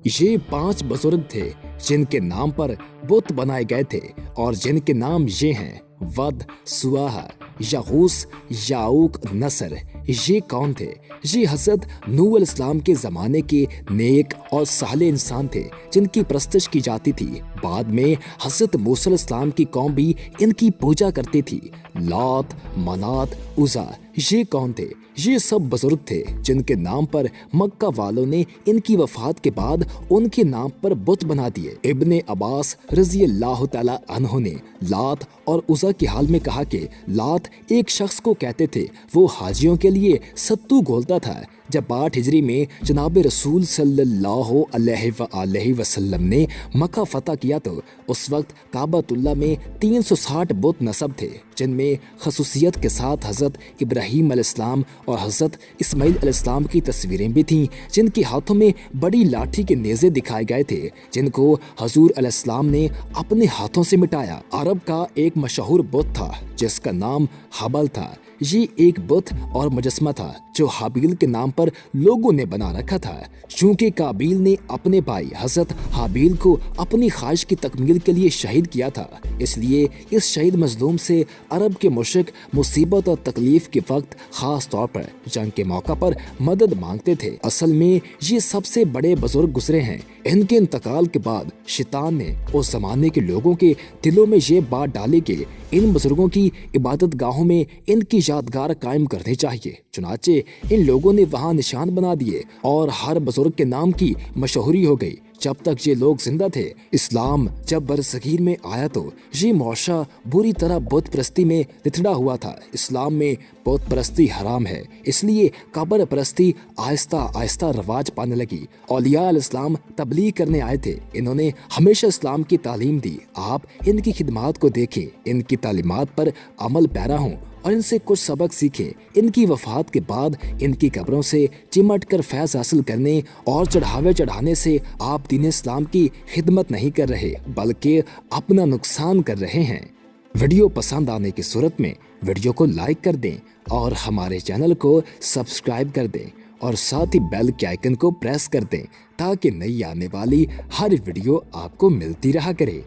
ये 5 बुजुर्ग थे जिनके नाम पर बुत बनाए गए थे और जिनके नाम ये हैं वद, सुआह, यगूस, याऊक, नसर। ये कौन थे? ये हज़रत नूह अलैहिस्सलाम के ज़माने के नेक और साले इंसान थे जिनकी परस्तिश की जाती थी। बाद में हज़रत मूसा अलैहिस्सलाम की कौम भी इनकी पूजा करती थी। लात, मनात, उज़ा, ये कौन थे? ये सब बुजुर्ग थे जिनके नाम पर मक्का वालों ने इनकी वफात के बाद उनके नाम पर बुत बना दिए। इब्ने अब्बास रज़ी अल्लाह तआला अन्हु ने लात और उज़ा के हाल में कहा कि लात एक शख्स को कहते थे, वो हाजियों के लिए सत्तू घोलता था। जब 8 हिजरी में जनाब रसूल सल्लल्लाहु अलैहि वसल्लम ने मक्का फतह किया तो उस वक्त काबतुल्लाह में 360 बुत नस्ब थे, जिनमें खसूसियत के साथ हज़रत इब्राहीम अलैहिस्सलाम और हज़रत इस्माईल अलैहिस्सलाम की तस्वीरें भी थीं, जिनके हाथों में बड़ी लाठी के नेज़े दिखाए गए थे, जिनको हजूर अलैहिस्सलाम ने अपने हाथों से मिटाया। अरब का एक मशहूर बुत था जिसका नाम हबल था। ये एक बुत और मुजस्मा था जो हाबील के नाम पर लोगों ने बना रखा था। चूंकि काबील ने अपने भाई हज़रत हाबील को अपनी ख्वाहिश की तकमील के लिए शहीद किया था, इसलिए इस शहीद मजलूम से अरब के मुशरिक मुसीबत और तकलीफ के वक्त खास तौर पर जंग के मौका पर मदद मांगते थे। असल में ये सबसे बड़े बुजुर्ग गुजरे हैं। इनके इंतकाल के बाद शैतान ने उस जमाने के लोगों के दिलों में ये बात डाली कि इन बुजुर्गों की इबादत गाहों में इनकी यादगार कायम करनी चाहिए। चुनाचे इन लोगों ने वहाँ निशान बना दिए और हर बुजुर्ग के नाम की मशहूरी हो गई। जब तक ये लोग जिंदा थे, इस्लाम जब बरसगीर में आया तो ये मौशा बुरी तरह बुत परस्ती में लिथड़ा हुआ था। इस्लाम में बुत परस्ती हराम है, इसलिए कब्र परस्ती आहिस्ता आहिस्ता रवाज पाने लगी। औलिया अलैहिस्सलाम तबलीग करने आए थे। इन्होंने हमेशा इस्लाम की तालीम दी। आप इनकी खिदमात को देखें, इनकी तालीमात पर अमल पैरा हों और इनसे कुछ सबक सीखें। इनकी वफात के बाद इनकी कब्रों से चिमट कर फैज़ हासिल करने और चढ़ावे चढ़ाने से आप दीन इस्लाम की खिदमत नहीं कर रहे, बल्कि अपना नुकसान कर रहे हैं। वीडियो पसंद आने की सूरत में वीडियो को लाइक कर दें और हमारे चैनल को सब्सक्राइब कर दें और साथ ही बेल के आइकन को प्रेस कर दें ताकि नई आने वाली हर वीडियो आपको मिलती रहा करे।